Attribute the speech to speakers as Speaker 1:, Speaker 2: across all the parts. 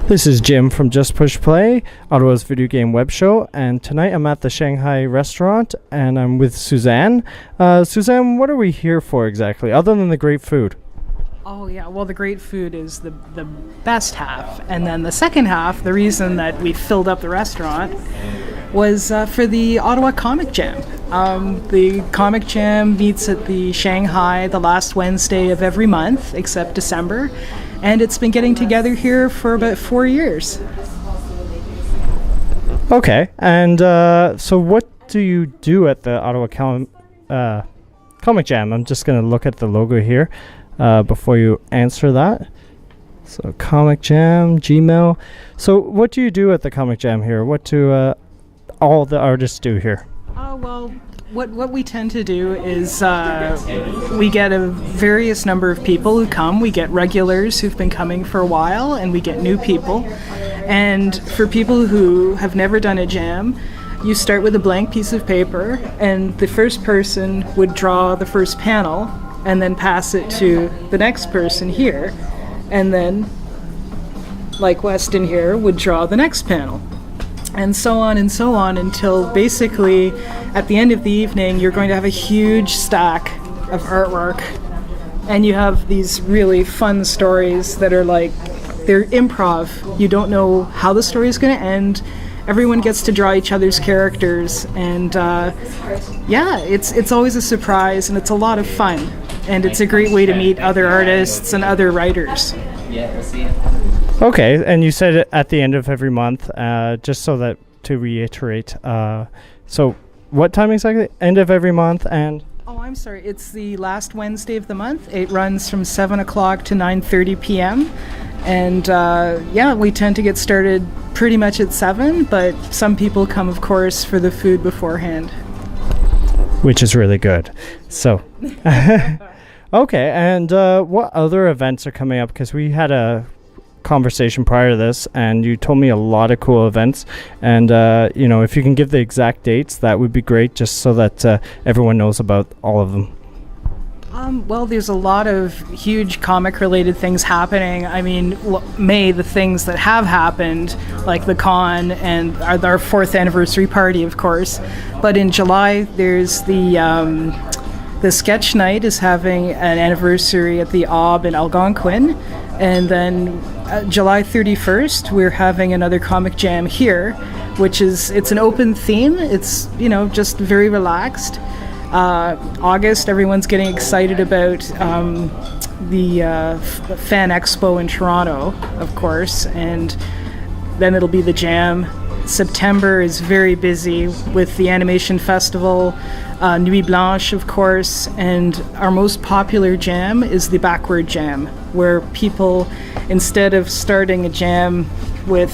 Speaker 1: This is Jim from Just Push Play, Ottawa's video game web show, and tonight I'm at the Shanghai Restaurant, and I'm with Suzanne. Suzanne, what are we here for exactly, other than the great food?
Speaker 2: Oh yeah, well the great food is the best half, and then the second half, the reason that we filled up the restaurant was for the Ottawa Comic Jam. The Comic Jam meets at the Shanghai the last Wednesday of every month, except December. And it's been getting together here for about 4 years.
Speaker 1: Okay, and so what do you do at the Ottawa Comic Jam? I'm just going to look at the logo here before you answer that. So Comic Jam, Gmail. So what do you do at the Comic Jam here? What do all the artists do here?
Speaker 2: Well, what we tend to do is we get a various number of people who come. We get regulars who've been coming for a while, and we get new people. And for people who have never done a jam, you start with a blank piece of paper, and the first person would draw the first panel, and then pass it to the next person here, and then, like Weston here, would draw the next panel. And so on until basically at the end of the evening you're going to have a huge stack of artwork, and you have these really fun stories that are like, they're improv. You don't know how the story is going to end. Everyone gets to draw each other's characters, and it's always a surprise, and it's a lot of fun, and it's a great way to meet other artists and other writers.
Speaker 3: Yeah, we'll see.
Speaker 1: Okay, and you said it at the end of every month, just so that to reiterate. So what time exactly? End of every month, and?
Speaker 2: Oh, I'm sorry. It's the last Wednesday of the month. It runs from 7 o'clock to 9:30 p.m. And we tend to get started pretty much at 7, but some people come, of course, for the food beforehand.
Speaker 1: Which is really good. So, okay, and what other events are coming up? Because we had a conversation prior to this, and you told me a lot of cool events, and if you can give the exact dates, that would be great, just so that everyone knows about all of them.
Speaker 2: Well, there's a lot of huge comic related things happening. I mean, the things that have happened, like the con and our 4th anniversary party, of course, but in July there's the sketch night is having an anniversary at the Aub in Algonquin, and then July 31st we're having another comic jam here, which it's an open theme. It's just very relaxed. August, everyone's getting excited about the Fan Expo in Toronto, of course, and then it'll be the jam. September is very busy with the Animation Festival, Nuit Blanche, of course, and our most popular jam is the Backward Jam, where people, instead of starting a jam with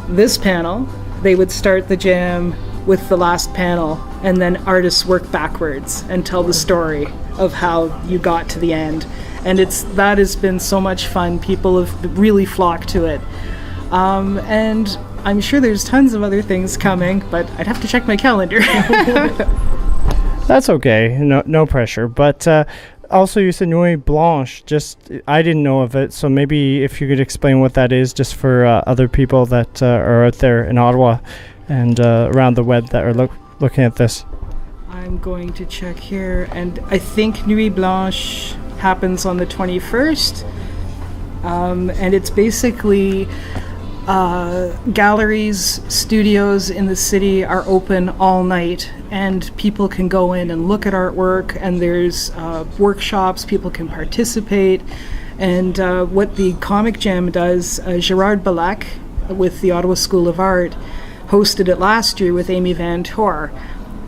Speaker 2: this panel, they would start the jam with the last panel, and then artists work backwards and tell the story of how you got to the end. And that has been so much fun. People have really flocked to it. And I'm sure there's tons of other things coming, but I'd have to check my calendar.
Speaker 1: That's okay, no pressure. But also you said Nuit Blanche, I didn't know of it, so maybe if you could explain what that is, just for other people that are out there in Ottawa and around the web that are looking at this.
Speaker 2: I'm going to check here, and I think Nuit Blanche happens on the 21st, and it's basically galleries, studios in the city are open all night, and people can go in and look at artwork, and there's workshops, people can participate. And what the Comic Jam does, Gerard Balak with the Ottawa School of Art hosted it last year with Amy Van Tor,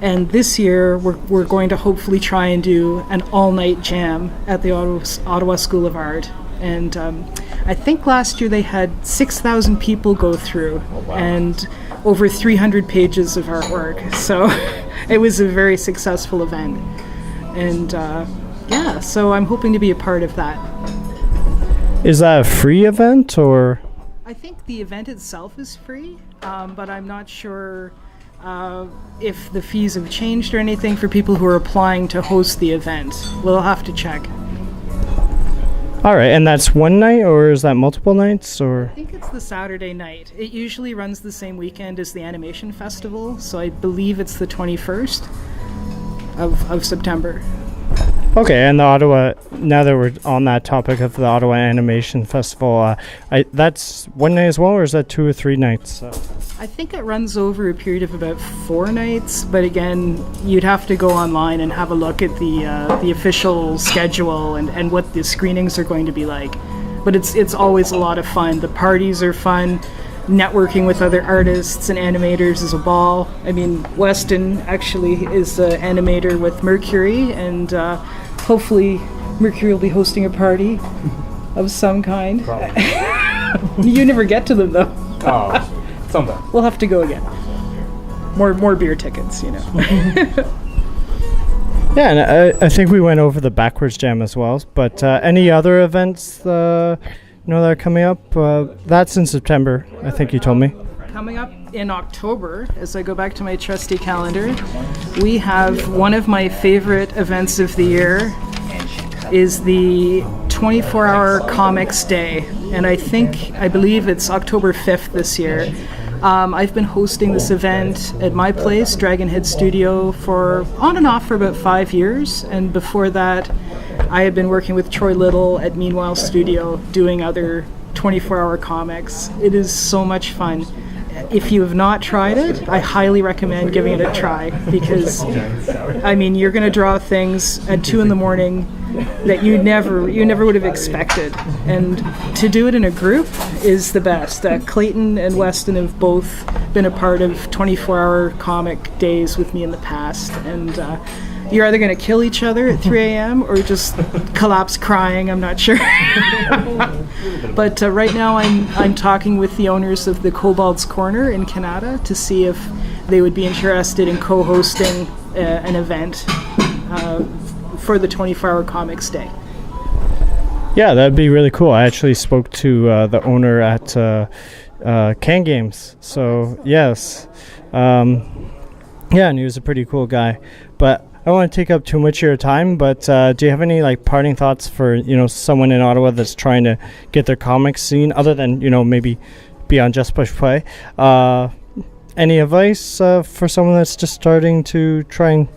Speaker 2: and this year we're going to hopefully try and do an all-night jam at the Ottawa School of Art. And I think last year they had 6,000 people go through. Oh, wow. And over 300 pages of artwork. So it was a very successful event. And so I'm hoping to be a part of that.
Speaker 1: Is that a free event, or?
Speaker 2: I think the event itself is free, but I'm not sure if the fees have changed or anything for people who are applying to host the event. We'll have to check.
Speaker 1: All right, and that's one night, or is that multiple nights, or?
Speaker 2: I think it's the Saturday night. It usually runs the same weekend as the Animation Festival, so I believe it's the 21st of September.
Speaker 1: Okay, and the Ottawa, now that we're on that topic of the Ottawa Animation Festival, that's one night as well, or is that 2 or 3 nights?
Speaker 2: I think it runs over a period of about 4 nights, but again, you'd have to go online and have a look at the official schedule and what the screenings are going to be like. But it's always a lot of fun. The parties are fun. Networking with other artists and animators is a ball. I mean, Weston actually is an animator with Mercury, and hopefully Mercury will be hosting a party of some kind. You never get to them, though.
Speaker 3: Oh, sometime.
Speaker 2: We'll have to go again. More beer tickets, you know.
Speaker 1: Yeah, and I think we went over the Backwards Jam as well, but any other events that are coming up? That's in September, I think you told me.
Speaker 2: Coming up in October, as I go back to my trusty calendar, we have one of my favorite events of the year is the 24-hour Comics Day, and I believe it's October 5th this year. I've been hosting this event at my place, Dragonhead Studio, for on and off for about 5 years, and before that I had been working with Troy Little at Meanwhile Studio doing other 24-hour comics. It is so much fun. If you have not tried it, I highly recommend giving it a try, because I mean, you're going to draw things at 2 a.m. that you never would have expected, and to do it in a group is the best. Clayton and Weston have both been a part of 24-hour comic days with me in the past, and you're either going to kill each other at 3 a.m. or just collapse crying, I'm not sure. But right now I'm talking with the owners of the Kobold's Corner in Kanata to see if they would be interested in co-hosting an event for the 24-hour Comics Day.
Speaker 1: Yeah, that'd be really cool. I actually spoke to the owner at Can Games, so yes. Yeah, and he was a pretty cool guy. But I don't want to take up too much of your time, but do you have any parting thoughts for someone in Ottawa that's trying to get their comics seen, other than maybe be on Just Push Play? Any advice for someone that's just starting to try and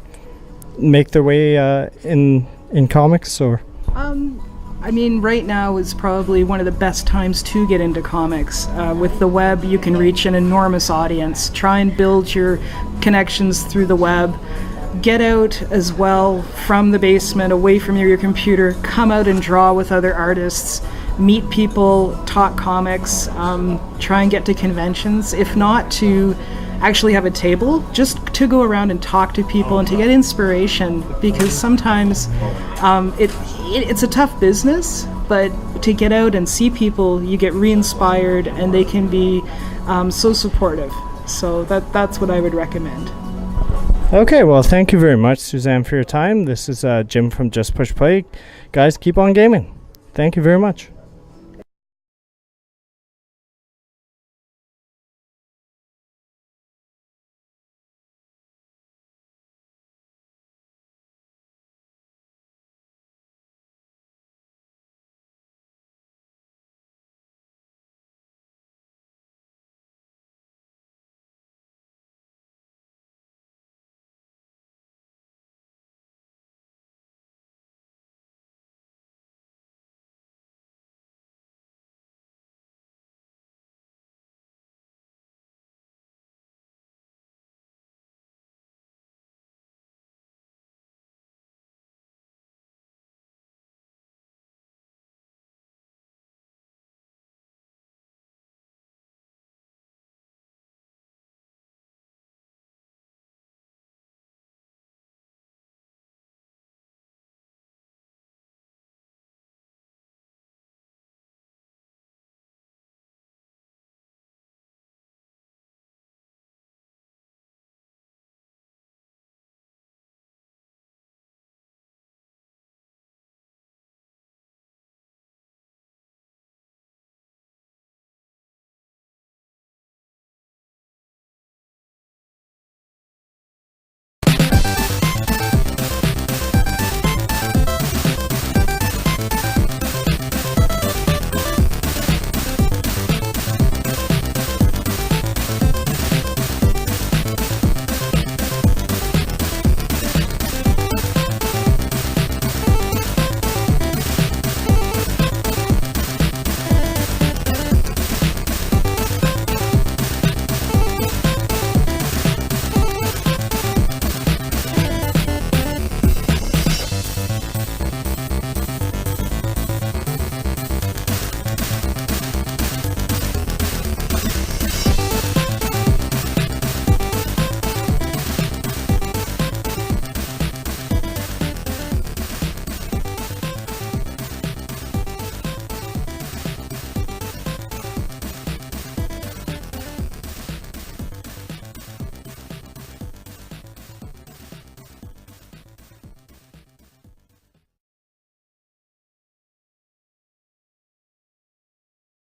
Speaker 1: make their way in comics, or?
Speaker 2: I mean, right now is probably one of the best times to get into comics. With the web, you can reach an enormous audience. Try and build your connections through the web. Get out as well from the basement, away from your computer. Come out and draw with other artists. Meet people, talk comics. Try and get to conventions. If not, to actually have a table, just to go around and talk to people and to get inspiration, because sometimes it's a tough business, but to get out and see people, you get re-inspired, and they can be so supportive. So that's what I would recommend.
Speaker 1: Okay, well, thank you very much, Suzanne, for your time. This is Jim from Just Push Play. Guys, keep on gaming. Thank you very much.